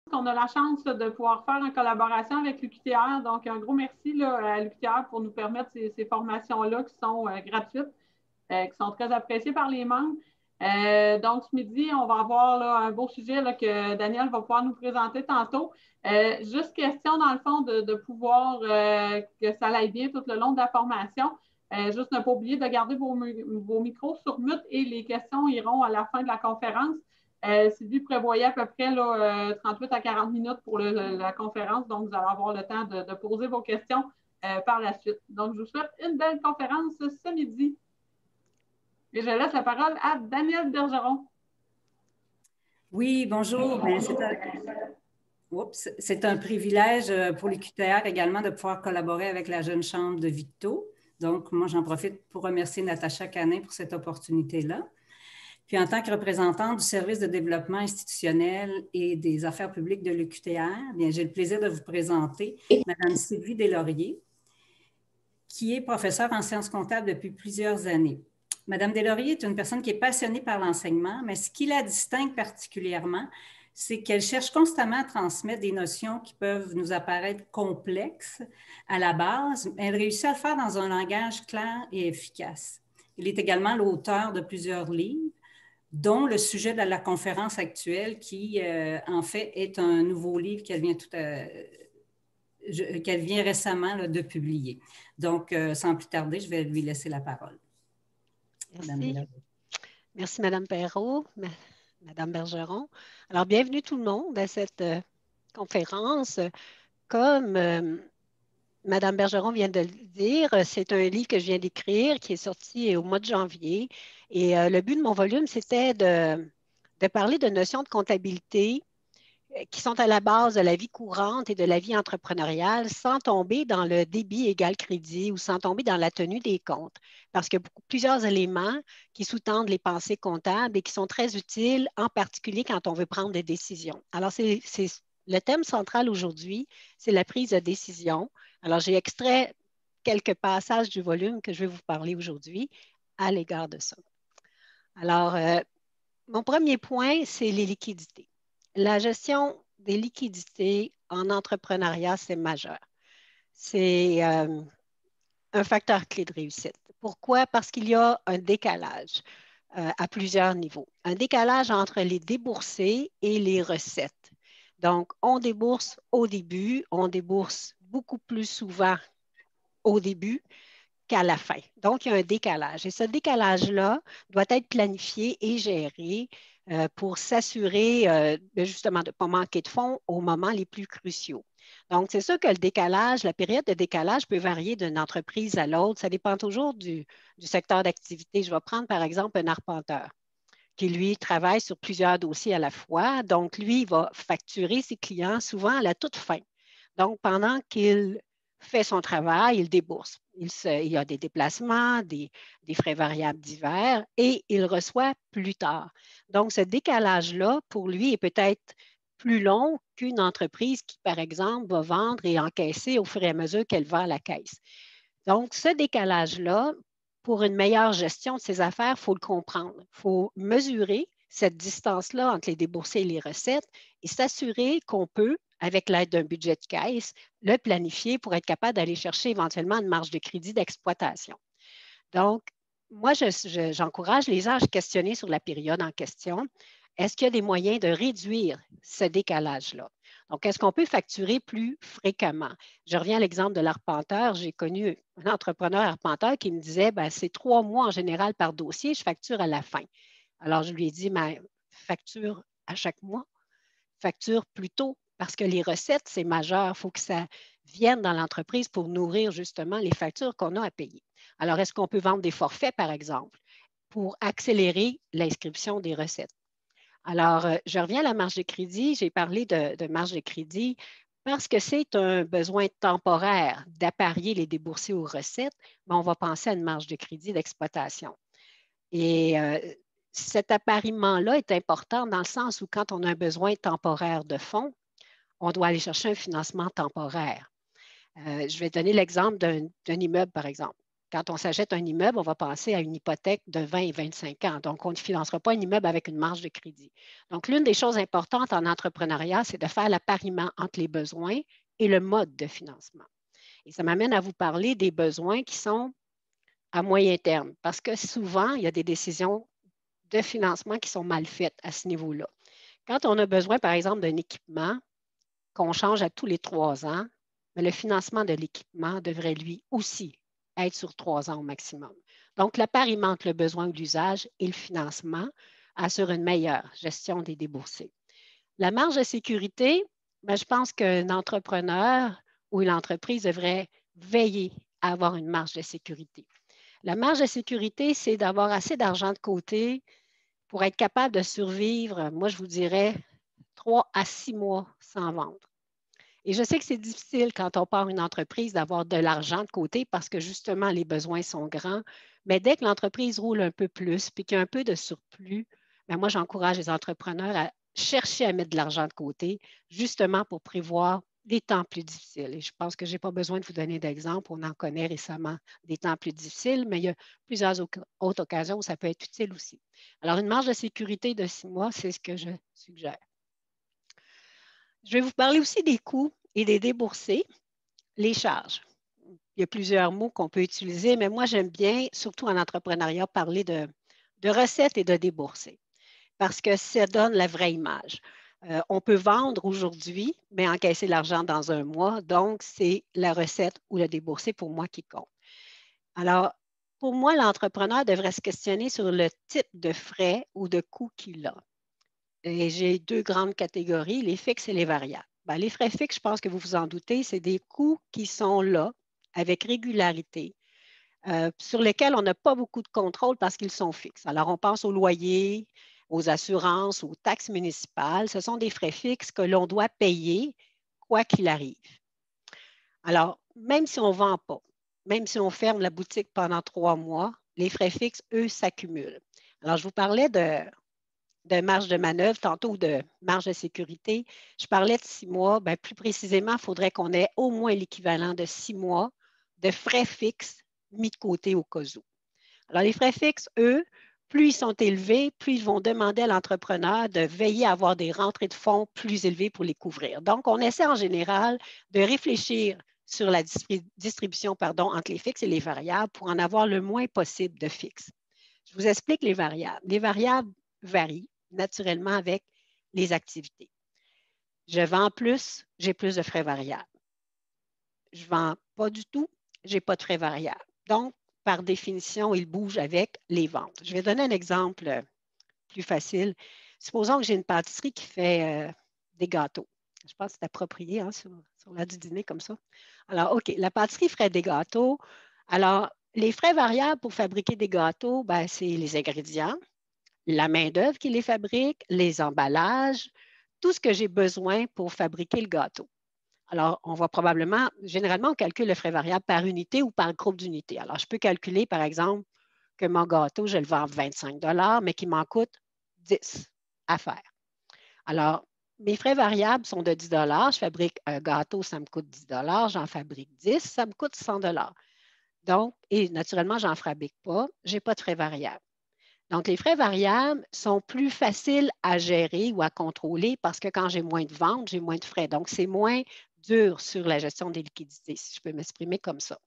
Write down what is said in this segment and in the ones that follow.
qu'on a la chance là, de pouvoir faire en collaboration avec l'UQTR. Donc, un gros merci là, à l'UQTR pour nous permettre ces formations-là qui sont gratuites, qui sont très appréciées par les membres. Donc, ce midi, on va avoir là, un beau sujet là, que Daniel va pouvoir nous présenter tantôt. Juste question, dans le fond, de pouvoir que ça aille bien tout le long de la formation. Juste ne pas oublier de garder vos micros sur mute et les questions iront à la fin de la conférence. Sylvie prévoyait à peu près là, 38 à 40 minutes pour la conférence, donc vous allez avoir le temps de poser vos questions par la suite. Donc, je vous souhaite une belle conférence ce midi. Et je laisse la parole à Daniel Bergeron. Oui, bonjour. C'est un privilège pour l'UQTR également de pouvoir collaborer avec la Jeune Chambre de Victo. Donc, moi, j'en profite pour remercier Natacha Canin pour cette opportunité-là. Puis, en tant que représentante du service de développement institutionnel et des affaires publiques de l'UQTR, j'ai le plaisir de vous présenter Mme Sylvie Deslauriers, qui est professeure en sciences comptables depuis plusieurs années. Madame Deslauriers est une personne qui est passionnée par l'enseignement, mais ce qui la distingue particulièrement, c'est qu'elle cherche constamment à transmettre des notions qui peuvent nous apparaître complexes à la base, mais elle réussit à le faire dans un langage clair et efficace. Il est également l'auteur de plusieurs livres, dont le sujet de la conférence actuelle, qui, en fait, est un nouveau livre qu'elle vient récemment là, de publier. Donc, sans plus tarder, je vais lui laisser la parole. Merci. Merci, Mme Perrault, Mme Bergeron. Alors, bienvenue tout le monde à cette conférence. Comme Mme Bergeron vient de le dire, c'est un livre que je viens d'écrire qui est sorti au mois de janvier. Et le but de mon volume, c'était de parler de notions de comptabilité qui sont à la base de la vie courante et de la vie entrepreneuriale sans tomber dans le débit égal crédit ou sans tomber dans la tenue des comptes. Parce qu'il y a plusieurs éléments qui sous-tendent les pensées comptables et qui sont très utiles, en particulier quand on veut prendre des décisions. Alors, le thème central aujourd'hui, c'est la prise de décision. Alors, j'ai extrait quelques passages du volume que je vais vous parler aujourd'hui à l'égard de ça. Alors, mon premier point, c'est les liquidités. La gestion des liquidités en entrepreneuriat, c'est majeur. C'est un facteur clé de réussite. Pourquoi? Parce qu'il y a un décalage à plusieurs niveaux. Un décalage entre les déboursés et les recettes. Donc, on débourse au début, on débourse beaucoup plus souvent au début qu'à la fin. Donc, il y a un décalage. Et ce décalage-là doit être planifié et géré pour s'assurer justement de ne pas manquer de fonds aux moments les plus cruciaux. Donc, c'est sûr que le décalage, la période de décalage peut varier d'une entreprise à l'autre. Ça dépend toujours du secteur d'activité. Je vais prendre par exemple un arpenteur qui, lui, travaille sur plusieurs dossiers à la fois. Donc, lui, il va facturer ses clients souvent à la toute fin. Donc, pendant qu'il fait son travail, il débourse. Il y a des déplacements, des frais variables divers et il reçoit plus tard. Donc, ce décalage-là, pour lui, est peut-être plus long qu'une entreprise qui, par exemple, va vendre et encaisser au fur et à mesure qu'elle va à la caisse. Donc, ce décalage-là, pour une meilleure gestion de ses affaires, il faut le comprendre. Il faut mesurer cette distance-là entre les déboursés et les recettes et s'assurer qu'on peut, avec l'aide d'un budget de caisse, le planifier pour être capable d'aller chercher éventuellement une marge de crédit d'exploitation. Donc, moi, j'encourage les gens à se questionner sur la période en question. Est-ce qu'il y a des moyens de réduire ce décalage-là? Donc, est-ce qu'on peut facturer plus fréquemment? Je reviens à l'exemple de l'arpenteur. J'ai connu un entrepreneur arpenteur qui me disait, c'est 3 mois en général par dossier, je facture à la fin. Alors, je lui ai dit, facture à chaque mois, facture plus tôt, parce que les recettes, c'est majeur. Il faut que ça vienne dans l'entreprise pour nourrir justement les factures qu'on a à payer. Alors, est-ce qu'on peut vendre des forfaits, par exemple, pour accélérer l'inscription des recettes? Alors, je reviens à la marge de crédit. J'ai parlé de marge de crédit parce que c'est un besoin temporaire d'apparier les déboursés aux recettes, mais on va penser à une marge de crédit d'exploitation. Et cet appariement-là est important dans le sens où quand on a un besoin temporaire de fonds, on doit aller chercher un financement temporaire. Je vais donner l'exemple d'un immeuble, par exemple. Quand on s'achète un immeuble, on va penser à une hypothèque de 20 et 25 ans. Donc, on ne financera pas un immeuble avec une marge de crédit. Donc, l'une des choses importantes en entrepreneuriat, c'est de faire l'appariement entre les besoins et le mode de financement. Et ça m'amène à vous parler des besoins qui sont à moyen terme, parce que souvent, il y a des décisions de financement qui sont mal faites à ce niveau-là. Quand on a besoin, par exemple, d'un équipement qu'on change à tous les 3 ans, mais le financement de l'équipement devrait lui aussi être sur 3 ans au maximum. Donc, l'appariement entre le besoin ou l'usage et le financement assure une meilleure gestion des déboursés. La marge de sécurité, bien, je pense qu'un entrepreneur ou une entreprise devrait veiller à avoir une marge de sécurité. La marge de sécurité, c'est d'avoir assez d'argent de côté pour être capable de survivre, moi, je vous dirais, 3 à 6 mois sans vendre. Et je sais que c'est difficile quand on part une entreprise d'avoir de l'argent de côté parce que justement, les besoins sont grands. Mais dès que l'entreprise roule un peu plus puis qu'il y a un peu de surplus, bien, moi, j'encourage les entrepreneurs à chercher à mettre de l'argent de côté justement pour prévoir des temps plus difficiles. Et je pense que je n'ai pas besoin de vous donner d'exemples. On en connaît récemment des temps plus difficiles, mais il y a plusieurs autres occasions où ça peut être utile aussi. Alors, une marge de sécurité de 6 mois, c'est ce que je suggère. Je vais vous parler aussi des coûts et des déboursés, les charges. Il y a plusieurs mots qu'on peut utiliser, mais moi, j'aime bien, surtout en entrepreneuriat, parler de recettes et de déboursés parce que ça donne la vraie image. On peut vendre aujourd'hui, mais encaisser l'argent dans un mois. Donc, c'est la recette ou le déboursé pour moi qui compte. Alors, pour moi, l'entrepreneur devrait se questionner sur le type de frais ou de coûts qu'il a. Et j'ai 2 grandes catégories, les fixes et les variables. Bien, les frais fixes, je pense que vous vous en doutez, c'est des coûts qui sont là avec régularité, sur lesquels on n'a pas beaucoup de contrôle parce qu'ils sont fixes. Alors, on pense au loyer, aux assurances, aux taxes municipales. Ce sont des frais fixes que l'on doit payer quoi qu'il arrive. Alors, même si on ne vend pas, même si on ferme la boutique pendant 3 mois, les frais fixes, eux, s'accumulent. Alors, je vous parlais de marge de manœuvre, tantôt de marge de sécurité. Je parlais de 6 mois. Bien, plus précisément, il faudrait qu'on ait au moins l'équivalent de 6 mois de frais fixes mis de côté au cas où. Alors, les frais fixes, eux, plus ils sont élevés, plus ils vont demander à l'entrepreneur de veiller à avoir des rentrées de fonds plus élevées pour les couvrir. Donc, on essaie en général de réfléchir sur la distribution entre les fixes et les variables pour en avoir le moins possible de fixes. Je vous explique les variables. Les variables varient naturellement avec les activités. Je vends plus, j'ai plus de frais variables. Je ne vends pas du tout, je n'ai pas de frais variables. Donc, par définition, ils bougent avec les ventes. Je vais donner un exemple plus facile. Supposons que j'ai une pâtisserie qui fait des gâteaux. Je pense que c'est approprié sur l'heure du dîner comme ça. Alors, OK, la pâtisserie ferait des gâteaux. Alors, les frais variables pour fabriquer des gâteaux, ben, c'est les ingrédients, la main-d'œuvre qui les fabrique, les emballages, tout ce que j'ai besoin pour fabriquer le gâteau. Alors, on va probablement, généralement, on calcule le frais variable par unité ou par groupe d'unités. Alors, je peux calculer, par exemple, que mon gâteau, je le vends 25 $, mais qu'il m'en coûte 10 à faire. Alors, mes frais variables sont de 10 $. Je fabrique un gâteau, ça me coûte 10 $. J'en fabrique 10, ça me coûte 100 $. Donc, et naturellement, je n'en fabrique pas, je n'ai pas de frais variables. Donc, les frais variables sont plus faciles à gérer ou à contrôler parce que quand j'ai moins de ventes, j'ai moins de frais. Donc, c'est moins dur sur la gestion des liquidités, si je peux m'exprimer comme ça.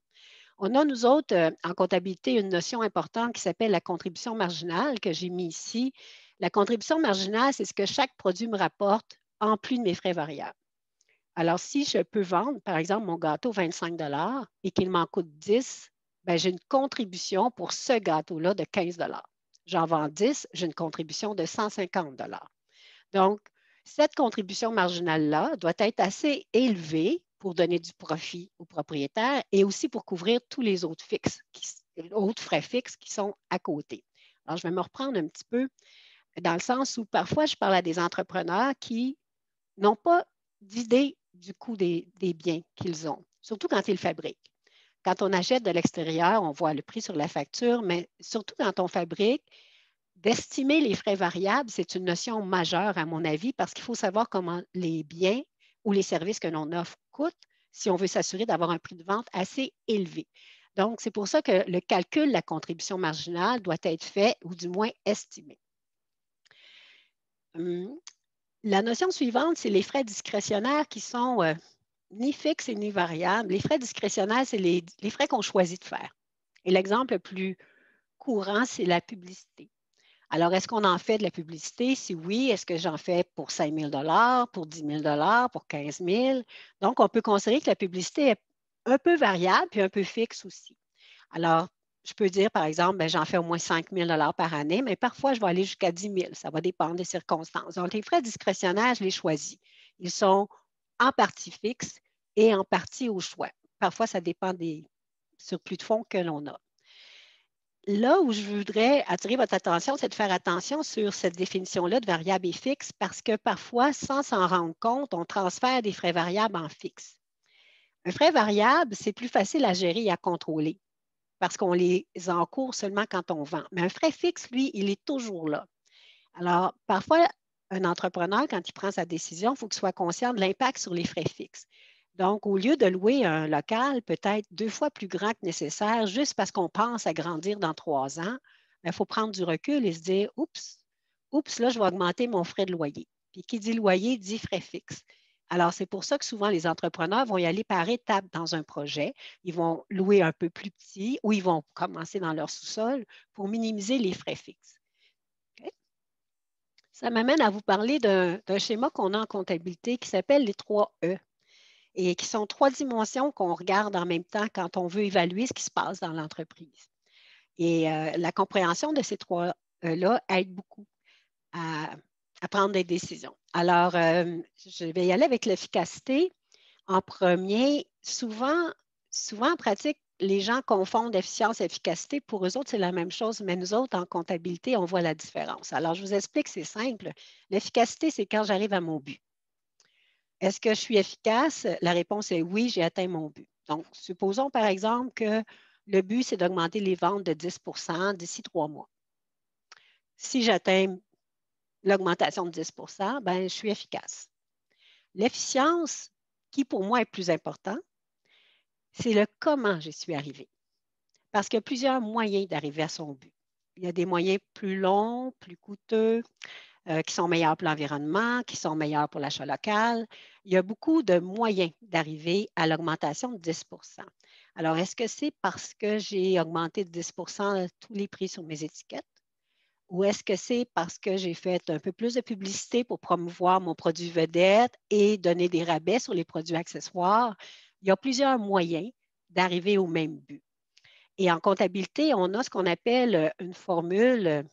On a, nous autres, en comptabilité, une notion importante qui s'appelle la contribution marginale que j'ai mis ici. La contribution marginale, c'est ce que chaque produit me rapporte en plus de mes frais variables. Alors, si je peux vendre, par exemple, mon gâteau 25 $ et qu'il m'en coûte 10, bien, j'ai une contribution pour ce gâteau-là de 15 $. J'en vends 10, j'ai une contribution de 150 $. Donc, cette contribution marginale-là doit être assez élevée pour donner du profit au propriétaire et aussi pour couvrir tous les autres frais fixes qui sont à côté. Alors, je vais me reprendre un petit peu dans le sens où parfois, je parle à des entrepreneurs qui n'ont pas d'idée du coût des biens qu'ils ont, surtout quand ils fabriquent. Quand on achète de l'extérieur, on voit le prix sur la facture, mais surtout quand on fabrique, d'estimer les frais variables, c'est une notion majeure à mon avis parce qu'il faut savoir comment les biens ou les services que l'on offre coûtent si on veut s'assurer d'avoir un prix de vente assez élevé. Donc, c'est pour ça que le calcul de la contribution marginale doit être fait ou du moins estimé. La notion suivante, c'est les frais discrétionnaires qui sont ni fixes et ni variables. Les frais discrétionnaires, c'est les frais qu'on choisit de faire. Et l'exemple le plus courant, c'est la publicité. Alors, est-ce qu'on en fait de la publicité? Si oui, est-ce que j'en fais pour 5 000 pour 10 000 pour 15 000 Donc, on peut considérer que la publicité est un peu variable puis un peu fixe aussi. Alors, je peux dire, par exemple, ben, j'en fais au moins 5 000 par année, mais parfois, je vais aller jusqu'à 10 000. Ça va dépendre des circonstances. Donc, les frais discrétionnaires, je les choisis. Ils sont en partie fixes et en partie au choix. Parfois, ça dépend des surplus de fonds que l'on a. Là où je voudrais attirer votre attention, c'est de faire attention sur cette définition-là de variable et fixe parce que parfois, sans s'en rendre compte, on transfère des frais variables en fixe. Un frais variable, c'est plus facile à gérer et à contrôler parce qu'on les encourt seulement quand on vend. Mais un frais fixe, lui, il est toujours là. Alors, parfois, un entrepreneur, quand il prend sa décision, il faut qu'il soit conscient de l'impact sur les frais fixes. Donc, au lieu de louer un local peut-être 2 fois plus grand que nécessaire, juste parce qu'on pense à grandir dans 3 ans, il faut prendre du recul et se dire, oups, là, je vais augmenter mon frais de loyer. Puis qui dit loyer dit frais fixes. Alors, c'est pour ça que souvent les entrepreneurs vont y aller par étapes dans un projet. Ils vont louer un peu plus petit ou ils vont commencer dans leur sous-sol pour minimiser les frais fixes. Okay? Ça m'amène à vous parler d'un schéma qu'on a en comptabilité qui s'appelle les 3 E et qui sont 3 dimensions qu'on regarde en même temps quand on veut évaluer ce qui se passe dans l'entreprise. Et la compréhension de ces 3 E-là aide beaucoup à prendre des décisions. Alors, je vais y aller avec l'efficacité. En premier, souvent en pratique, les gens confondent efficience et efficacité. Pour eux autres, c'est la même chose, mais nous autres, en comptabilité, on voit la différence. Alors, je vous explique, c'est simple. L'efficacité, c'est quand j'arrive à mon but. Est-ce que je suis efficace? La réponse est oui, j'ai atteint mon but. Donc, supposons par exemple que le but, c'est d'augmenter les ventes de 10 d'ici 3 mois. Si j'atteins l'augmentation de 10 ben, je suis efficace. L'efficience, qui pour moi est plus important, c'est le comment j'y suis arrivé. Parce qu'il y a plusieurs moyens d'arriver à son but. Il y a des moyens plus longs, plus coûteux, qui sont meilleurs pour l'environnement, qui sont meilleurs pour l'achat local. Il y a beaucoup de moyens d'arriver à l'augmentation de 10 Alors, est-ce que c'est parce que j'ai augmenté de 10 tous les prix sur mes étiquettes? Ou est-ce que c'est parce que j'ai fait un peu plus de publicité pour promouvoir mon produit vedette et donner des rabais sur les produits accessoires? Il y a plusieurs moyens d'arriver au même but. Et en comptabilité, on a ce qu'on appelle une formule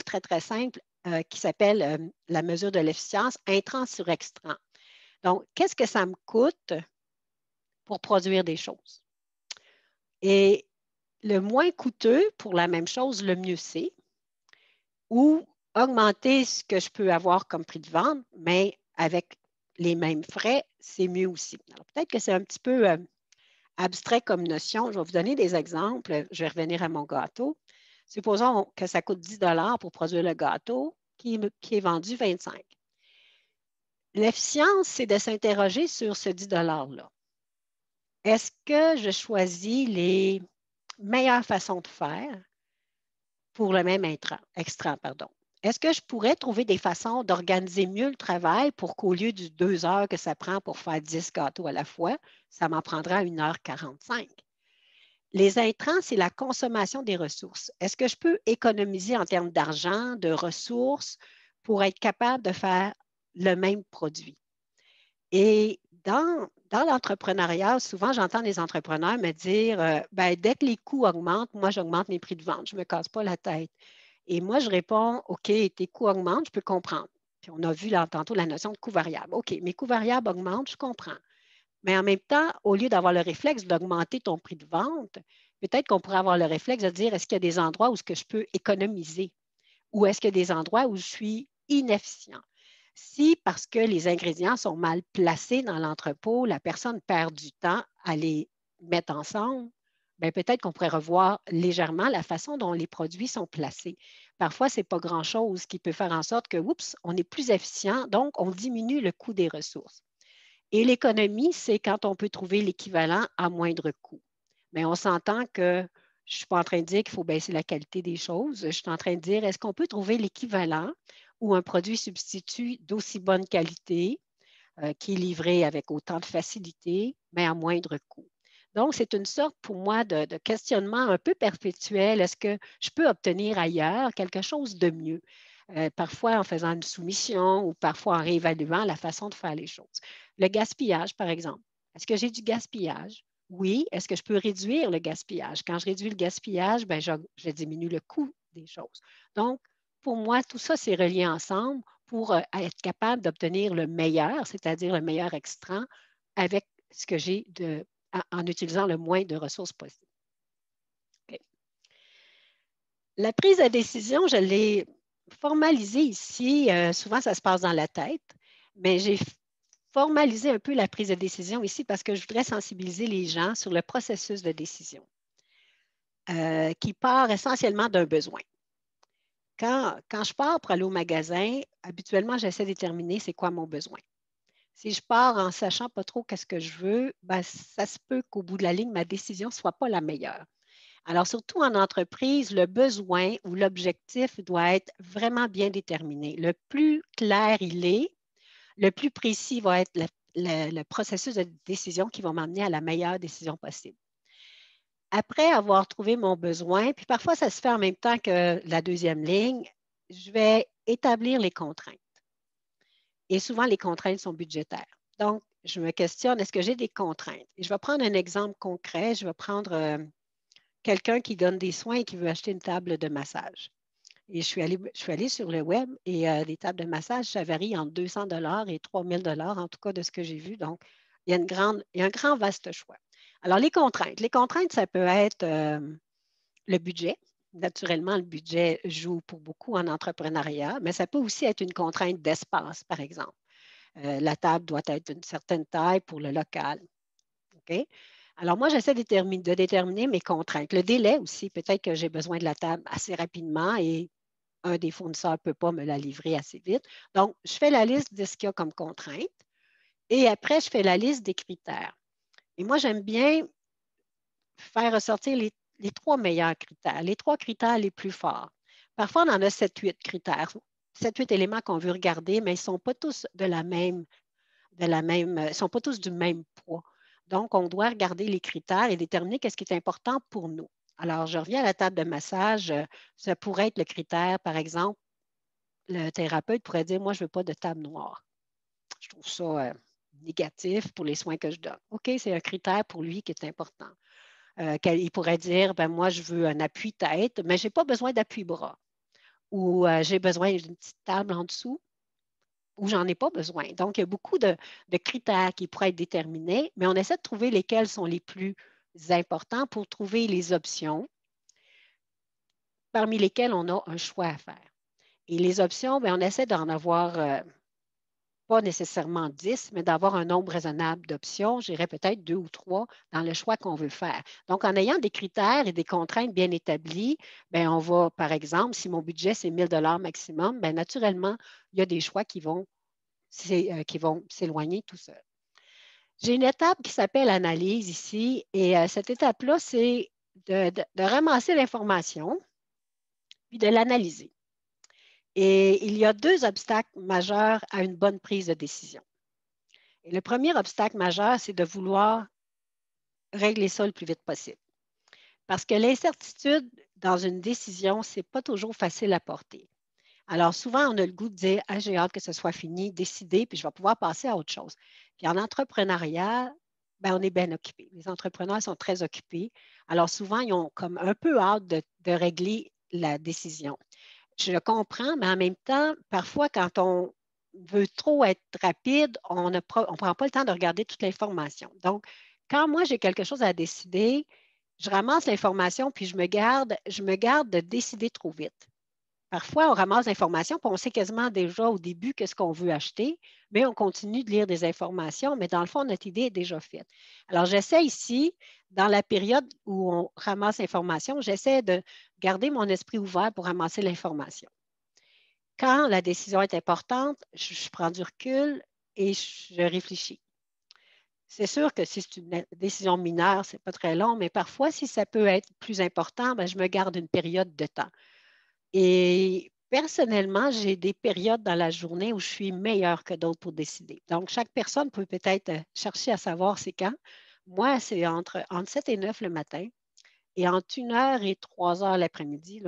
très, très simple qui s'appelle la mesure de l'efficience intrant sur extrant. Donc, qu'est-ce que ça me coûte pour produire des choses? Et le moins coûteux pour la même chose, le mieux c'est. Ou augmenter ce que je peux avoir comme prix de vente, mais avec les mêmes frais, c'est mieux aussi. Alors, peut-être que c'est un petit peu abstrait comme notion. Je vais vous donner des exemples. Je vais revenir à mon gâteau. Supposons que ça coûte 10 pour produire le gâteau qui est vendu 25. L'efficience, c'est de s'interroger sur ce 10 $-là. Est-ce que je choisis les meilleures façons de faire pour le même extra? Est-ce que je pourrais trouver des façons d'organiser mieux le travail pour qu'au lieu du 2 heures que ça prend pour faire 10 gâteaux à la fois, ça m'en prendra 1h45? Les intrants, c'est la consommation des ressources. Est-ce que je peux économiser en termes d'argent, de ressources pour être capable de faire le même produit? Et dans l'entrepreneuriat, souvent, j'entends des entrepreneurs me dire ben, dès que les coûts augmentent, moi, j'augmente mes prix de vente. Je ne me casse pas la tête. Et moi, je réponds OK, tes coûts augmentent, je peux comprendre. Puis on a vu là, tantôt la notion de coût variable. OK, mes coûts variables augmentent, je comprends. Mais en même temps, au lieu d'avoir le réflexe d'augmenter ton prix de vente, peut-être qu'on pourrait avoir le réflexe de dire est-ce qu'il y a des endroits où je peux économiser ou est-ce qu'il y a des endroits où je suis inefficient? Si, parce que les ingrédients sont mal placés dans l'entrepôt, la personne perd du temps à les mettre ensemble, bien, peut-être qu'on pourrait revoir légèrement la façon dont les produits sont placés. Parfois, ce n'est pas grand-chose qui peut faire en sorte que, oups, on est plus efficient, donc on diminue le coût des ressources. Et l'économie, c'est quand on peut trouver l'équivalent à moindre coût. mais on s'entend que je ne suis pas en train de dire qu'il faut baisser la qualité des choses. Je suis en train de dire, est-ce qu'on peut trouver l'équivalent ou un produit substitut d'aussi bonne qualité qui est livré avec autant de facilité, mais à moindre coût? Donc, c'est une sorte pour moi de questionnement un peu perpétuel. Est-ce que je peux obtenir ailleurs quelque chose de mieux? Parfois en faisant une soumission ou parfois en réévaluant la façon de faire les choses. Le gaspillage, par exemple. Est-ce que j'ai du gaspillage? Oui. Est-ce que je peux réduire le gaspillage? Quand je réduis le gaspillage, ben, je diminue le coût des choses. Donc, pour moi, tout ça, c'est relié ensemble pour être capable d'obtenir le meilleur, c'est-à-dire le meilleur extra avec ce que j'ai en utilisant le moins de ressources possibles. Okay. La prise de décision, je l'ai formalisée ici. Souvent, ça se passe dans la tête, mais j'ai formalisé un peu la prise de décision ici parce que je voudrais sensibiliser les gens sur le processus de décision qui part essentiellement d'un besoin. Quand je pars pour aller au magasin, habituellement, j'essaie de déterminer c'est quoi mon besoin. Si je pars en sachant pas trop qu'est-ce que je veux, ben, ça se peut qu'au bout de la ligne, ma décision ne soit pas la meilleure. Alors, surtout en entreprise, le besoin ou l'objectif doit être vraiment bien déterminé. Le plus clair il est, le plus précis va être le processus de décision qui va m'amener à la meilleure décision possible. Après avoir trouvé mon besoin, puis parfois ça se fait en même temps que la deuxième ligne, je vais établir les contraintes. Et souvent, les contraintes sont budgétaires. Donc, je me questionne, est-ce que j'ai des contraintes? Et je vais prendre un exemple concret. Je vais prendre quelqu'un qui donne des soins et qui veut acheter une table de massage. Et je suis allée sur le web et les tables de massage, ça varie entre 200 $ et 3000 $, en tout cas de ce que j'ai vu. Donc, il y a un grand vaste choix. Alors, les contraintes. Les contraintes, ça peut être le budget. Naturellement, le budget joue pour beaucoup en entrepreneuriat, mais ça peut aussi être une contrainte d'espace, par exemple. La table doit être d'une certaine taille pour le local. OK? Alors, moi, j'essaie de déterminer mes contraintes. Le délai aussi, peut-être que j'ai besoin de la table assez rapidement et un des fournisseurs ne peut pas me la livrer assez vite. Donc, je fais la liste de ce qu'il y a comme contraintes et après, je fais la liste des critères. Et moi, j'aime bien faire ressortir les 3 meilleurs critères, les 3 critères les plus forts. Parfois, on en a 7-8 critères, 7-8 éléments qu'on veut regarder, mais ils ne sont pas tous ils sont pas tous du même poids. Donc, on doit regarder les critères et déterminer qu'est-ce qui est important pour nous. Alors, je reviens à la table de massage. Ça pourrait être le critère, par exemple, le thérapeute pourrait dire, moi, je ne veux pas de table noire. Je trouve ça négatif pour les soins que je donne. OK, c'est un critère pour lui qui est important. Il pourrait dire, ben, moi, je veux un appui-tête, mais je n'ai pas besoin d'appui-bras. Ou j'ai besoin d'une petite table en dessous, ou j'en ai pas besoin. Donc, il y a beaucoup de critères qui pourraient être déterminés, mais on essaie de trouver lesquels sont les plus importants pour trouver les options parmi lesquelles on a un choix à faire. Et les options, bien, on essaie d'en avoir pas nécessairement 10, mais d'avoir un nombre raisonnable d'options, j'irais peut-être 2 ou 3 dans le choix qu'on veut faire. Donc, en ayant des critères et des contraintes bien établis, bien, on va, par exemple, si mon budget, c'est 1 000 $ maximum, bien, naturellement, il y a des choix qui vont s'éloigner tout seul. J'ai une étape qui s'appelle analyse ici, et cette étape-là, c'est de ramasser l'information puis de l'analyser. Et il y a 2 obstacles majeurs à une bonne prise de décision. Et le premier obstacle majeur, c'est de vouloir régler ça le plus vite possible. Parce que l'incertitude dans une décision, ce n'est pas toujours facile à porter. Alors, souvent, on a le goût de dire, ah, j'ai hâte que ce soit fini, décider, puis je vais pouvoir passer à autre chose. Puis en entrepreneuriat, bien, on est bien occupé. Les entrepreneurs sont très occupés. Alors, souvent, ils ont comme un peu hâte de régler la décision. Je le comprends, mais en même temps, parfois, quand on veut trop être rapide, on ne prend pas le temps de regarder toute l'information. Donc, quand moi, j'ai quelque chose à décider, je ramasse l'information puis je me garde de décider trop vite. Parfois, on ramasse l'information puis on sait quasiment déjà au début qu'est-ce qu'on veut acheter, mais on continue de lire des informations, mais dans le fond, notre idée est déjà faite. Alors, j'essaie ici, dans la période où on ramasse l'information, j'essaie de garder mon esprit ouvert pour ramasser l'information. Quand la décision est importante, je prends du recul et je réfléchis. C'est sûr que si c'est une décision mineure, ce n'est pas très long, mais parfois, si ça peut être plus important, bien, je me garde une période de temps. Et personnellement, j'ai des périodes dans la journée où je suis meilleure que d'autres pour décider. Donc, chaque personne peut peut-être chercher à savoir c'est quand. Moi, c'est entre 7 et 9 le matin et entre 1 heure et 3 heures l'après-midi.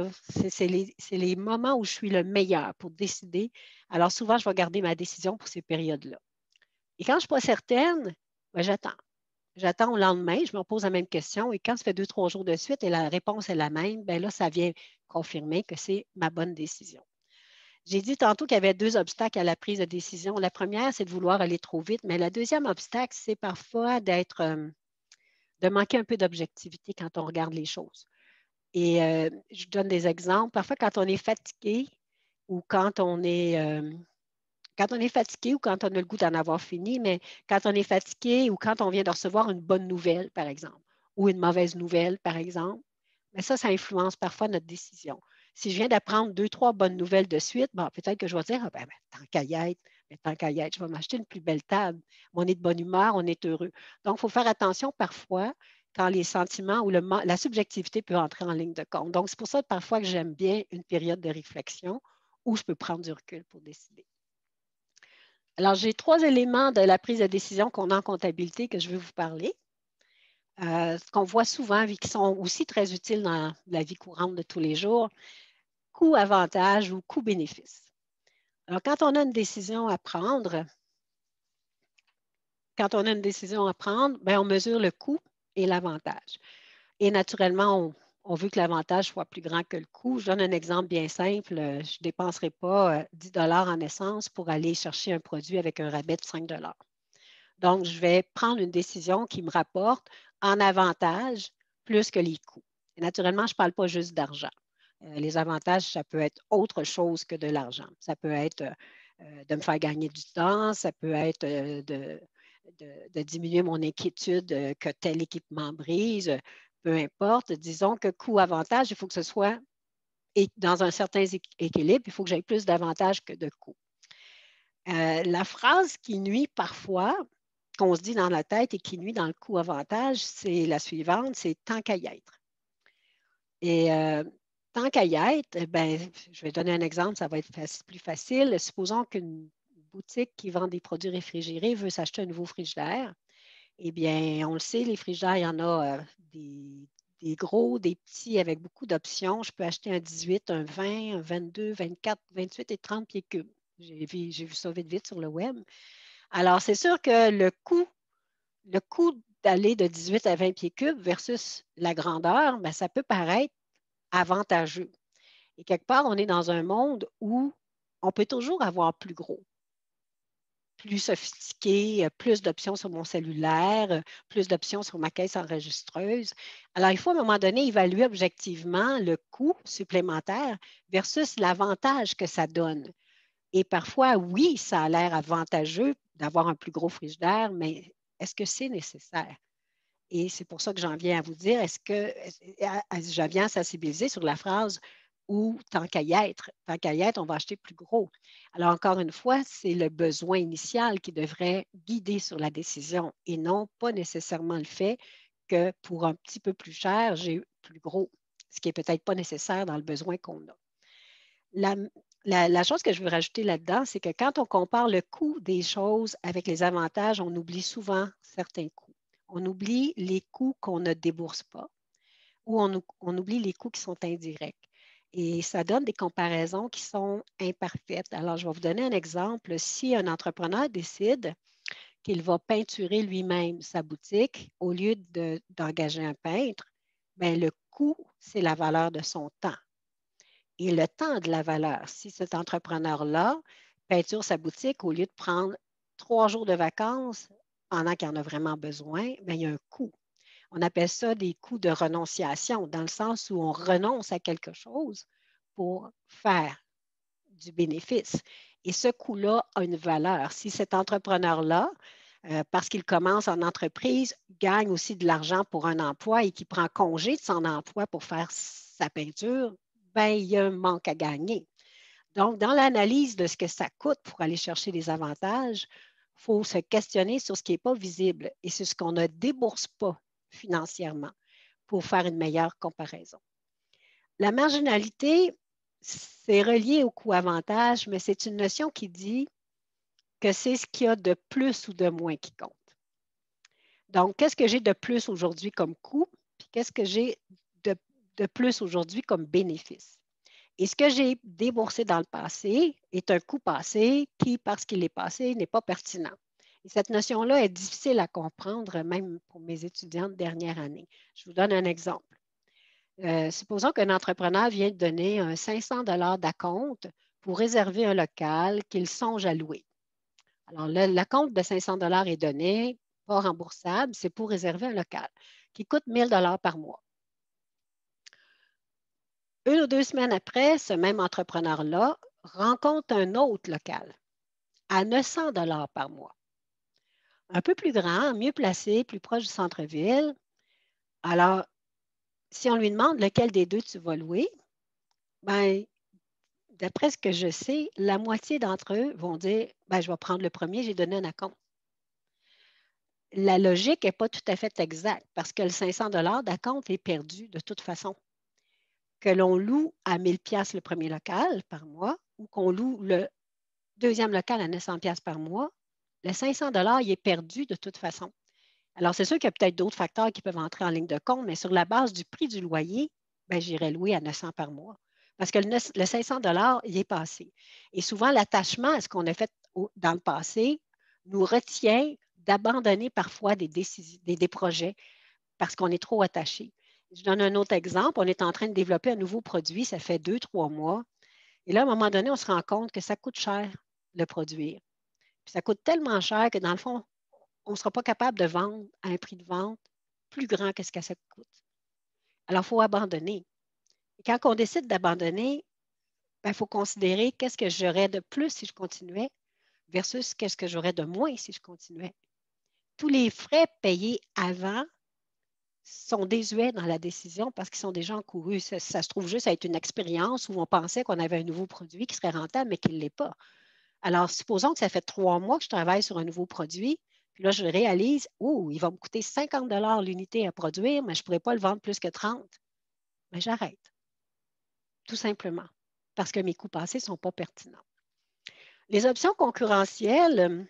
C'est les moments où je suis le meilleur pour décider. Alors, souvent, je vais garder ma décision pour ces périodes-là. Et quand je ne suis pas certaine, ben, j'attends. J'attends au lendemain, je me pose la même question et quand ça fait 2, 3 jours de suite et la réponse est la même, bien là, ça vient confirmer que c'est ma bonne décision. J'ai dit tantôt qu'il y avait 2 obstacles à la prise de décision. La première, c'est de vouloir aller trop vite, mais le deuxième obstacle, c'est parfois de manquer un peu d'objectivité quand on regarde les choses. Et je donne des exemples. Parfois, quand on est fatigué ou quand on est fatigué ou quand on a le goût d'en avoir fini, mais quand on est fatigué ou quand on vient de recevoir une bonne nouvelle, par exemple, ou une mauvaise nouvelle, par exemple, mais ça influence parfois notre décision. Si je viens d'apprendre 2, 3 bonnes nouvelles de suite, bon, peut-être que je vais dire, ah, ben, tant qu'à y être, je vais m'acheter une plus belle table. On est de bonne humeur, on est heureux. Donc, il faut faire attention parfois quand les sentiments ou la subjectivité peut entrer en ligne de compte. Donc, c'est pour ça parfois que j'aime bien une période de réflexion où je peux prendre du recul pour décider. Alors, j'ai 3 éléments de la prise de décision qu'on a en comptabilité que je veux vous parler. Ce qu'on voit souvent, qui sont aussi très utiles dans la vie courante de tous les jours, coût-avantage ou coût-bénéfice. Alors, quand on a une décision à prendre, bien, on mesure le coût et l'avantage. Et naturellement, on veut que l'avantage soit plus grand que le coût. Je donne un exemple bien simple. Je ne dépenserai pas 10 $ en essence pour aller chercher un produit avec un rabais de 5 $. Donc, je vais prendre une décision qui me rapporte en avantage plus que les coûts. Et naturellement, je ne parle pas juste d'argent. Les avantages, ça peut être autre chose que de l'argent. Ça peut être de me faire gagner du temps, ça peut être de diminuer mon inquiétude que tel équipement brise, peu importe. Disons que coût-avantage, il faut que ce soit dans un certain équilibre, il faut que j'aie plus d'avantages que de coûts. La phrase qui nuit parfois, qu'on se dit dans la tête et qui nuit dans le coût-avantage, c'est la suivante, c'est tant qu'à y être. Et tant qu'à y être, ben, je vais donner un exemple, ça va être plus facile. Supposons qu'une boutique qui vend des produits réfrigérés veut s'acheter un nouveau frigidaire. Eh bien, on le sait, les frigidaires, il y en a des gros, des petits avec beaucoup d'options. Je peux acheter un 18, un 20, un 22, 24, 28 et 30 pieds cubes. J'ai vu ça vite sur le web. Alors, c'est sûr que le coût d'aller de 18 à 20 pieds cubes versus la grandeur, bien, ça peut paraître avantageux. Et quelque part, on est dans un monde où on peut toujours avoir plus gros, plus sophistiqué, plus d'options sur mon cellulaire, plus d'options sur ma caisse enregistreuse. Alors, il faut à un moment donné évaluer objectivement le coût supplémentaire versus l'avantage que ça donne. Et parfois, oui, ça a l'air avantageux d'avoir un plus gros frigidaire, mais est-ce que c'est nécessaire? Et c'est pour ça que j'en viens à vous dire, j'en viens à sensibiliser sur la phrase ou tant qu'à y être, on va acheter plus gros. Alors, encore une fois, c'est le besoin initial qui devrait guider sur la décision et non pas nécessairement le fait que pour un petit peu plus cher, j'ai plus gros, ce qui n'est peut-être pas nécessaire dans le besoin qu'on a. La chose que je veux rajouter là-dedans, c'est que quand on compare le coût des choses avec les avantages, on oublie souvent certains coûts. On oublie les coûts qu'on ne débourse pas ou on oublie les coûts qui sont indirects. Et ça donne des comparaisons qui sont imparfaites. Alors, je vais vous donner un exemple. Si un entrepreneur décide qu'il va peinturer lui-même sa boutique au lieu d'engager un peintre, bien, le coût, c'est la valeur de son temps. Et le temps de la valeur, si cet entrepreneur-là peinture sa boutique au lieu de prendre 3 jours de vacances pendant qu'il en a vraiment besoin, bien, il y a un coût. On appelle ça des coûts de renonciation, dans le sens où on renonce à quelque chose pour faire du bénéfice. Et ce coût-là a une valeur. Si cet entrepreneur-là, parce qu'il commence en entreprise, gagne aussi de l'argent pour un emploi et qui prend congé de son emploi pour faire sa peinture, bien, il y a un manque à gagner. Donc, dans l'analyse de ce que ça coûte pour aller chercher des avantages, Il faut se questionner sur ce qui n'est pas visible et sur ce qu'on ne débourse pas financièrement pour faire une meilleure comparaison. La marginalité, c'est relié au coût-avantage, mais c'est une notion qui dit que c'est ce qu'il y a de plus ou de moins qui compte. Donc, qu'est-ce que j'ai de plus aujourd'hui comme coût, puis qu'est-ce que j'ai de plus aujourd'hui comme bénéfice? Et ce que j'ai déboursé dans le passé est un coût passé qui, parce qu'il est passé, n'est pas pertinent. Et cette notion-là est difficile à comprendre, même pour mes étudiants de dernière année. Je vous donne un exemple. Supposons qu'un entrepreneur vient de donner un 500 $ d'acompte pour réserver un local qu'il songe à louer. Alors, l'acompte de 500 $ est donné, pas remboursable, c'est pour réserver un local qui coûte 1 000 $ par mois. 1 ou 2 semaines après, ce même entrepreneur-là rencontre un autre local à 900 $ par mois. Un peu plus grand, mieux placé, plus proche du centre-ville. Alors, si on lui demande lequel des deux tu vas louer, bien, d'après ce que je sais, la moitié d'entre eux vont dire ben, je vais prendre le premier, j'ai donné un acompte. La logique n'est pas tout à fait exacte parce que le 500 $ d'acompte est perdu de toute façon. Que l'on loue à 1 000 $ le premier local par mois ou qu'on loue le deuxième local à 900 $ par mois, le 500 $ il est perdu de toute façon. Alors, c'est sûr qu'il y a peut-être d'autres facteurs qui peuvent entrer en ligne de compte, mais sur la base du prix du loyer, ben, j'irai louer à 900 par mois. Parce que le 500 $, il est passé. Et souvent, l'attachement à ce qu'on a fait dans le passé nous retient d'abandonner parfois des projets parce qu'on est trop attaché. Je donne un autre exemple. On est en train de développer un nouveau produit, ça fait 2-3 mois. Et là, à un moment donné, on se rend compte que ça coûte cher de le produire. Puis ça coûte tellement cher que dans le fond, on ne sera pas capable de vendre à un prix de vente plus grand que ce que ça coûte. Alors, il faut abandonner. Et quand on décide d'abandonner, il faut considérer qu'est-ce que j'aurais de plus si je continuais versus qu'est-ce que j'aurais de moins si je continuais. Tous les frais payés avant sont désuets dans la décision parce qu'ils sont déjà encourus. Ça se trouve juste à être une expérience où on pensait qu'on avait un nouveau produit qui serait rentable, mais qui ne l'est pas. Alors, supposons que ça fait 3 mois que je travaille sur un nouveau produit, puis là, je réalise, il va me coûter 50 $ l'unité à produire, mais je ne pourrais pas le vendre plus que 30. Mais j'arrête, tout simplement, parce que mes coûts passés ne sont pas pertinents. Les options concurrentielles,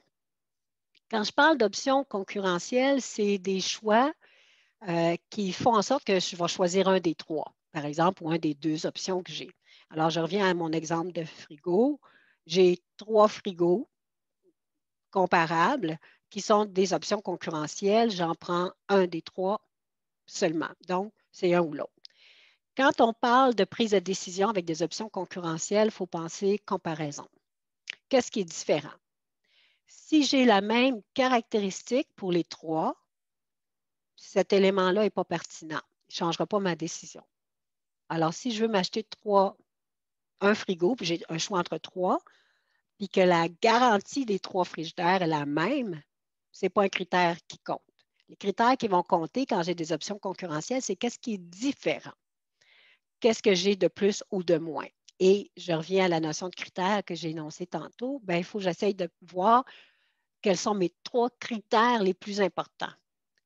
quand je parle d'options concurrentielles, c'est des choix qui font en sorte que je vais choisir un des 3, par exemple, ou un des 2 options que j'ai. Alors, je reviens à mon exemple de frigo. J'ai 3 frigos comparables qui sont des options concurrentielles. J'en prends un des 3 seulement. Donc, c'est un ou l'autre. Quand on parle de prise de décision avec des options concurrentielles, il faut penser comparaison. Qu'est-ce qui est différent? Si j'ai la même caractéristique pour les 3, cet élément-là n'est pas pertinent. Il ne changera pas ma décision. Alors, si je veux m'acheter un frigo, puis j'ai un choix entre 3, puis que la garantie des 3 frigidaires est la même, ce n'est pas un critère qui compte. Les critères qui vont compter quand j'ai des options concurrentielles, c'est qu'est-ce qui est différent. Qu'est-ce que j'ai de plus ou de moins? Et je reviens à la notion de critères que j'ai énoncée tantôt. Bien, il faut que j'essaye de voir quels sont mes 3 critères les plus importants.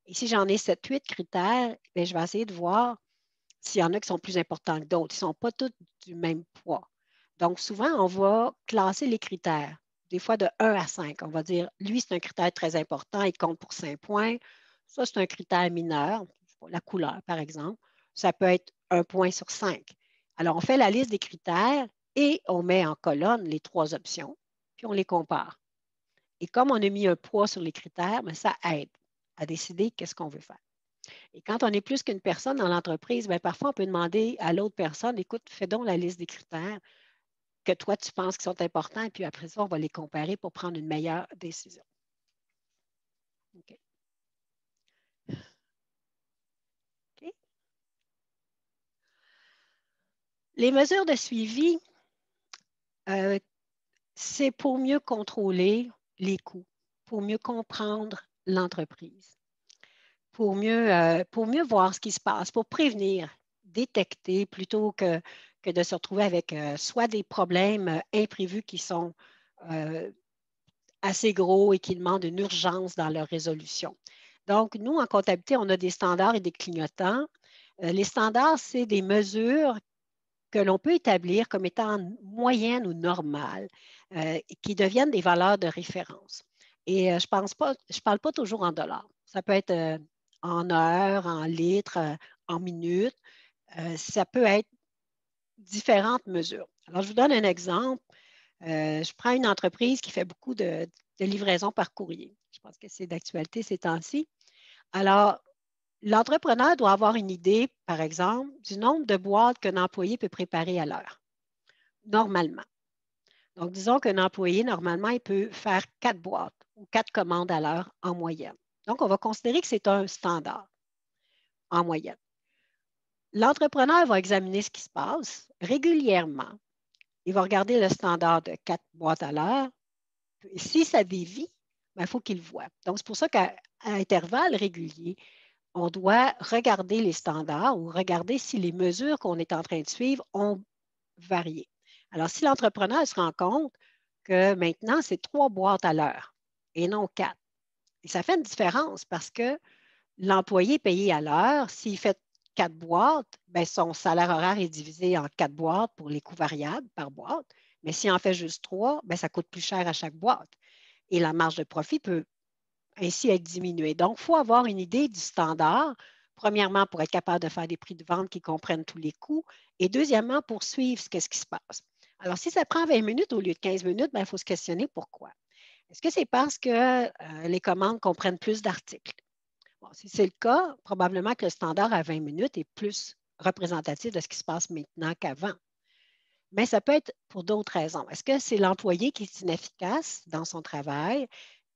Et si j'en ai 7-8 critères, bien, je vais essayer de voir s'il y en a qui sont plus importants que d'autres. Ils ne sont pas tous du même poids. Donc, souvent, on va classer les critères, des fois de 1 à 5. On va dire, lui, c'est un critère très important, il compte pour 5 points. Ça, c'est un critère mineur, la couleur, par exemple. Ça peut être 1 point sur 5. Alors, on fait la liste des critères et on met en colonne les 3 options, puis on les compare. Et comme on a mis un poids sur les critères, bien, ça aide à décider qu'est-ce qu'on veut faire. Et quand on est plus qu'une personne dans l'entreprise, bien, parfois, on peut demander à l'autre personne, écoute, fais donc la liste des critères que toi, tu penses qui sont importants, et puis après ça, on va les comparer pour prendre une meilleure décision. OK. OK. Les mesures de suivi, c'est pour mieux contrôler les coûts, pour mieux comprendre l'entreprise, pour mieux voir ce qui se passe, pour prévenir, détecter plutôt que de se retrouver avec soit des problèmes imprévus qui sont assez gros et qui demandent une urgence dans leur résolution. Donc, nous, en comptabilité, on a des standards et des clignotants. Les standards, c'est des mesures que l'on peut établir comme étant moyennes ou normales, qui deviennent des valeurs de référence. Et je ne parle pas toujours en dollars. Ça peut être en heures, en litres, en minutes. Ça peut être différentes mesures. Alors, je vous donne un exemple. Je prends une entreprise qui fait beaucoup de livraisons par courrier. Je pense que c'est d'actualité ces temps-ci. Alors, l'entrepreneur doit avoir une idée, par exemple, du nombre de boîtes qu'un employé peut préparer à l'heure, normalement. Donc, disons qu'un employé, normalement, il peut faire 4 boîtes ou 4 commandes à l'heure en moyenne. Donc, on va considérer que c'est un standard en moyenne. L'entrepreneur va examiner ce qui se passe régulièrement. Il va regarder le standard de 4 boîtes à l'heure. Si ça dévie, il faut qu'il le voie. Donc, c'est pour ça qu'à intervalles réguliers, on doit regarder les standards ou regarder si les mesures qu'on est en train de suivre ont varié. Alors, si l'entrepreneur se rend compte que maintenant, c'est 3 boîtes à l'heure et non 4, et ça fait une différence parce que l'employé est payé à l'heure. S'il fait 4 boîtes, bien, son salaire horaire est divisé en 4 boîtes pour les coûts variables par boîte. Mais s'il en fait juste 3, bien, ça coûte plus cher à chaque boîte. Et la marge de profit peut ainsi être diminuée. Donc, il faut avoir une idée du standard, premièrement, pour être capable de faire des prix de vente qui comprennent tous les coûts, et deuxièmement, pour suivre ce qui se passe. Alors, si ça prend 20 minutes au lieu de 15 minutes, bien, il faut se questionner pourquoi. Est-ce que c'est parce que les commandes comprennent plus d'articles? Bon, si c'est le cas, probablement que le standard à 20 minutes est plus représentatif de ce qui se passe maintenant qu'avant. Mais ça peut être pour d'autres raisons. Est-ce que c'est l'employé qui est inefficace dans son travail?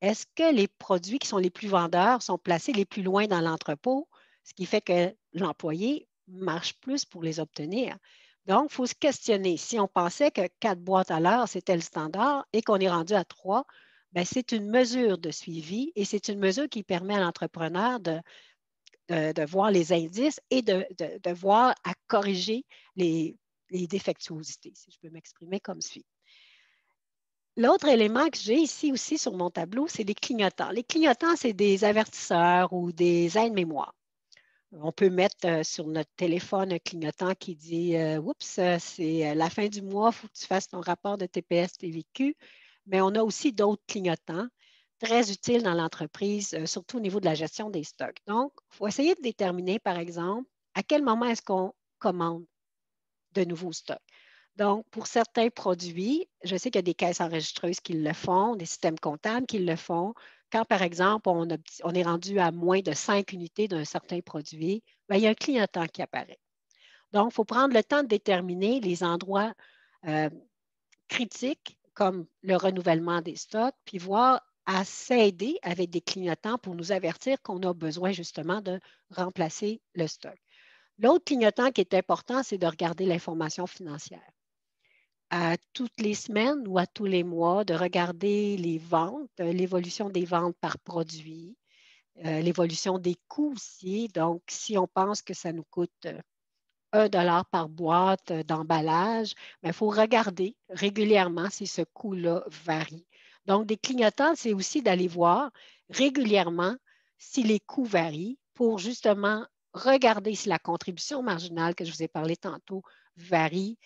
Est-ce que les produits qui sont les plus vendeurs sont placés les plus loin dans l'entrepôt, ce qui fait que l'employé marche plus pour les obtenir? Donc, il faut se questionner. Si on pensait que 4 boîtes à l'heure, c'était le standard et qu'on est rendu à 3, bien, c'est une mesure de suivi et c'est une mesure qui permet à l'entrepreneur de voir les indices et de voir à corriger les défectuosités, si je peux m'exprimer comme suit. L'autre élément que j'ai ici aussi sur mon tableau, c'est les clignotants. Les clignotants, c'est des avertisseurs ou des aides-mémoires. On peut mettre sur notre téléphone un clignotant qui dit oups, c'est la fin du mois, il faut que tu fasses ton rapport de TPS TVQ. Mais on a aussi d'autres clignotants très utiles dans l'entreprise, surtout au niveau de la gestion des stocks. Donc, il faut essayer de déterminer, par exemple, à quel moment est-ce qu'on commande de nouveaux stocks. Donc, pour certains produits, je sais qu'il y a des caisses enregistreuses qui le font, des systèmes comptables qui le font. Quand, par exemple, on est rendu à moins de 5 unités d'un certain produit, bien, il y a un clignotant qui apparaît. Donc, il faut prendre le temps de déterminer les endroits critiques, comme le renouvellement des stocks, puis voir à s'aider avec des clignotants pour nous avertir qu'on a besoin justement de remplacer le stock. L'autre clignotant qui est important, c'est de regarder l'information financière. À toutes les semaines ou à tous les mois, de regarder les ventes, l'évolution des ventes par produit, l'évolution des coûts aussi. Donc, si on pense que ça nous coûte 1 dollar par boîte d'emballage, il faut regarder régulièrement si ce coût-là varie. Donc, des clignotants, c'est aussi d'aller voir régulièrement si les coûts varient pour justement regarder si la contribution marginale que je vous ai parlé tantôt varie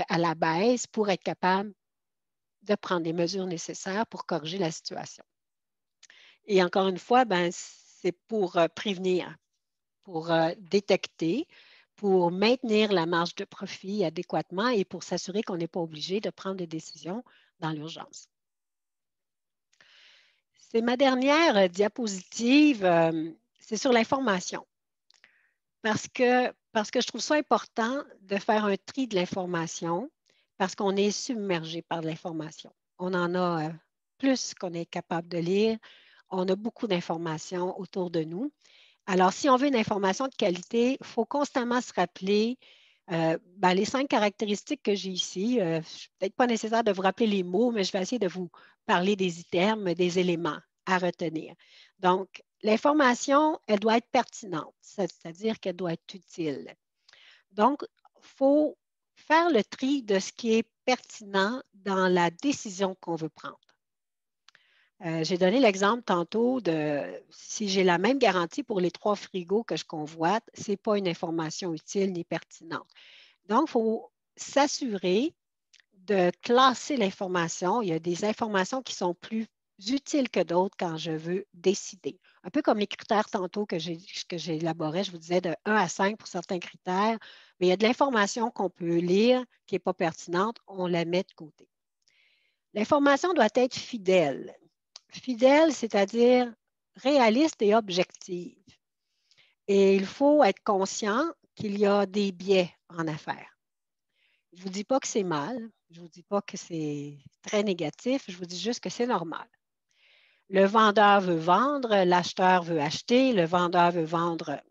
à la baisse pour être capable de prendre les mesures nécessaires pour corriger la situation. Et encore une fois, c'est pour prévenir, pour détecter, pour maintenir la marge de profit adéquatement et pour s'assurer qu'on n'est pas obligé de prendre des décisions dans l'urgence. C'est ma dernière diapositive, c'est sur l'information. Parce que je trouve ça important de faire un tri de l'information parce qu'on est submergé par l'information. On en a plus qu'on est capable de lire. On a beaucoup d'informations autour de nous. Alors, si on veut une information de qualité, il faut constamment se rappeler les 5 caractéristiques que j'ai ici. Peut-être pas nécessaire de vous rappeler les mots, mais je vais essayer de vous parler des termes, des éléments à retenir. Donc, l'information, elle doit être pertinente, c'est-à-dire qu'elle doit être utile. Donc, il faut faire le tri de ce qui est pertinent dans la décision qu'on veut prendre. J'ai donné l'exemple tantôt de si j'ai la même garantie pour les 3 frigos que je convoite, ce n'est pas une information utile ni pertinente. Donc, il faut s'assurer de classer l'information. Il y a des informations qui sont plus utiles que d'autres quand je veux décider. Un peu comme les critères tantôt que j'ai élaborés, je vous disais de 1 à 5 pour certains critères, mais il y a de l'information qu'on peut lire qui n'est pas pertinente, on la met de côté. L'information doit être fidèle. Fidèle, c'est-à-dire réaliste et objective. Et il faut être conscient qu'il y a des biais en affaires. Je ne vous dis pas que c'est mal, je ne vous dis pas que c'est très négatif, je vous dis juste que c'est normal. Le vendeur veut vendre, l'acheteur veut acheter, le vendeur veut vendre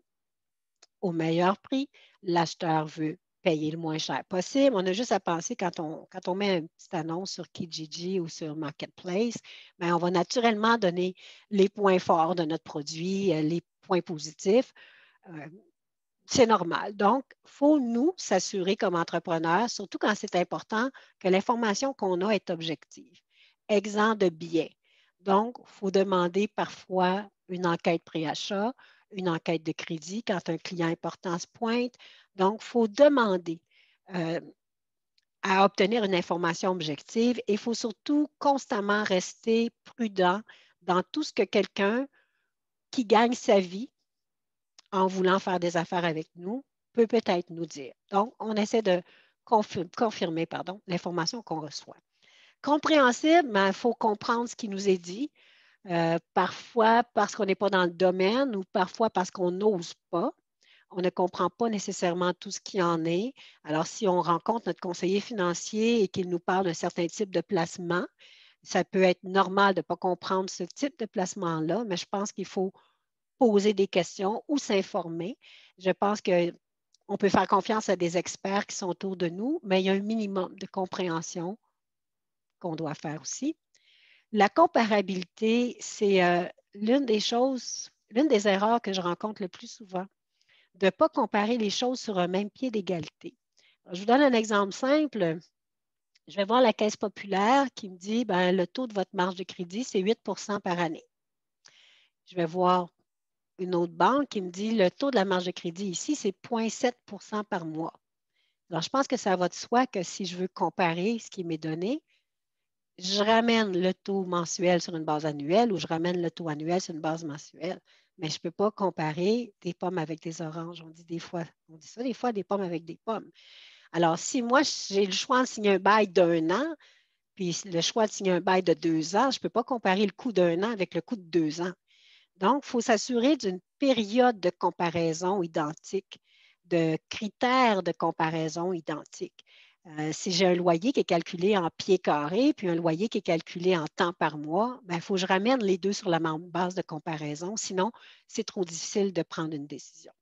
au meilleur prix, l'acheteur veut payer le moins cher possible. On a juste à penser quand on met une petite annonce sur Kijiji ou sur Marketplace, bien, on va naturellement donner les points forts de notre produit, les points positifs. C'est normal. Donc, il faut nous s'assurer comme entrepreneurs, surtout quand c'est important, que l'information qu'on a est objective, exempt de biais. Donc, il faut demander parfois une enquête pré-achat, une enquête de crédit quand un client important se pointe. Donc, il faut demander à obtenir une information objective et il faut surtout constamment rester prudent dans tout ce que quelqu'un qui gagne sa vie en voulant faire des affaires avec nous, peut peut-être nous dire. Donc, on essaie de confirmer l'information qu'on reçoit. Compréhensible, mais il faut comprendre ce qui nous est dit. Parfois parce qu'on n'est pas dans le domaine ou parfois parce qu'on n'ose pas. On ne comprend pas nécessairement tout ce qui en est. Alors, si on rencontre notre conseiller financier et qu'il nous parle d'un certain type de placement, ça peut être normal de ne pas comprendre ce type de placement-là, mais je pense qu'il faut poser des questions ou s'informer. Je pense qu'on peut faire confiance à des experts qui sont autour de nous, mais il y a un minimum de compréhension qu'on doit faire aussi. La comparabilité, c'est l'une des erreurs que je rencontre le plus souvent, de ne pas comparer les choses sur un même pied d'égalité. Je vous donne un exemple simple. Je vais voir la Caisse populaire qui me dit le taux de votre marge de crédit, c'est 8 par année. Je vais voir une autre banque qui me dit le taux de la marge de crédit ici, c'est 0,7 par mois. Alors, je pense que ça va de soi que si je veux comparer ce qui m'est donné, je ramène le taux mensuel sur une base annuelle ou je ramène le taux annuel sur une base mensuelle. Mais je ne peux pas comparer des pommes avec des oranges. On dit ça des fois, des pommes avec des pommes. Alors, si moi, j'ai le choix de signer un bail d'1 an, puis le choix de signer un bail de 2 ans, je ne peux pas comparer le coût d'1 an avec le coût de 2 ans. Donc, il faut s'assurer d'une période de comparaison identique, de critères de comparaison identiques. Si j'ai un loyer qui est calculé en pieds carrés, puis un loyer qui est calculé en temps par mois, il faut que je ramène les deux sur la même base de comparaison, sinon c'est trop difficile de prendre une décision.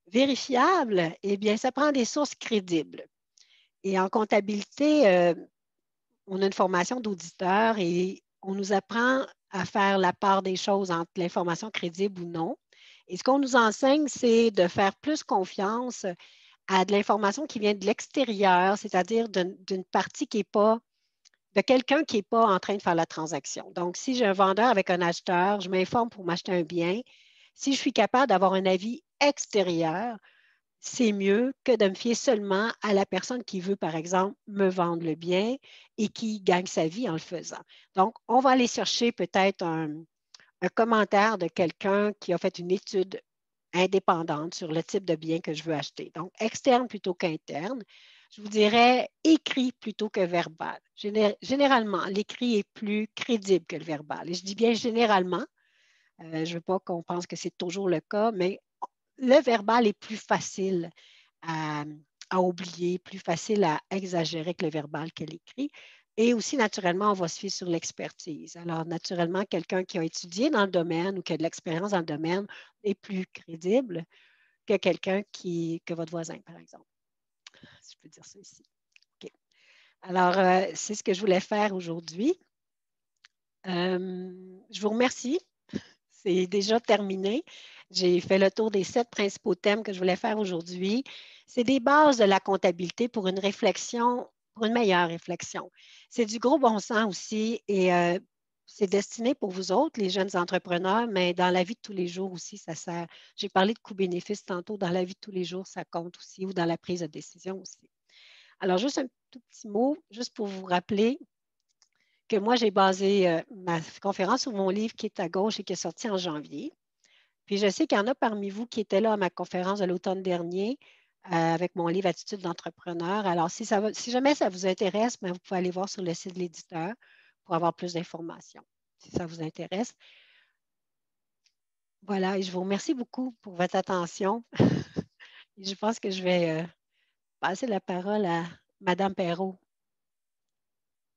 Vérifiable, eh bien, ça prend des sources crédibles. Et en comptabilité, on a une formation d'auditeur et on nous apprend à faire la part des choses entre l'information crédible ou non. Et ce qu'on nous enseigne, c'est de faire plus confiance à de l'information qui vient de l'extérieur, c'est-à-dire d'une partie qui n'est pas, de quelqu'un qui n'est pas en train de faire la transaction. Donc, si j'ai un vendeur avec un acheteur, je m'informe pour m'acheter un bien. Si je suis capable d'avoir un avis extérieur, c'est mieux que de me fier seulement à la personne qui veut, par exemple, me vendre le bien et qui gagne sa vie en le faisant. Donc, on va aller chercher peut-être un commentaire de quelqu'un qui a fait une étude indépendante sur le type de bien que je veux acheter. Donc, externe plutôt qu'interne. Je vous dirais écrit plutôt que verbal. Généralement, l'écrit est plus crédible que le verbal. Et je dis bien généralement. Je ne veux pas qu'on pense que c'est toujours le cas, mais le verbal est plus facile à oublier, plus facile à exagérer que le verbal que l'écrit. Et aussi, naturellement, on va se fier sur l'expertise. Alors, naturellement, quelqu'un qui a étudié dans le domaine ou qui a de l'expérience dans le domaine est plus crédible que quelqu'un que votre voisin, par exemple. Si je peux dire ça ici. OK. Alors, c'est ce que je voulais faire aujourd'hui. Je vous remercie. C'est déjà terminé. J'ai fait le tour des 7 principaux thèmes que je voulais faire aujourd'hui. C'est des bases de la comptabilité pour une réflexion, pour une meilleure réflexion. C'est du gros bon sens aussi et c'est destiné pour vous autres, les jeunes entrepreneurs, mais dans la vie de tous les jours aussi, ça sert. J'ai parlé de coût-bénéfice tantôt, dans la vie de tous les jours, ça compte aussi, ou dans la prise de décision aussi. Alors, juste un tout petit mot, juste pour vous rappeler que moi, j'ai basé ma conférence sur mon livre qui est à gauche et qui est sorti en janvier. Puis je sais qu'il y en a parmi vous qui étaient là à ma conférence de l'automne dernier avec mon livre Attitude d'entrepreneur. Alors, si jamais ça vous intéresse, vous pouvez aller voir sur le site de l'éditeur pour avoir plus d'informations, si ça vous intéresse. Voilà, et je vous remercie beaucoup pour votre attention. Je pense que je vais passer la parole à Mme Perrault.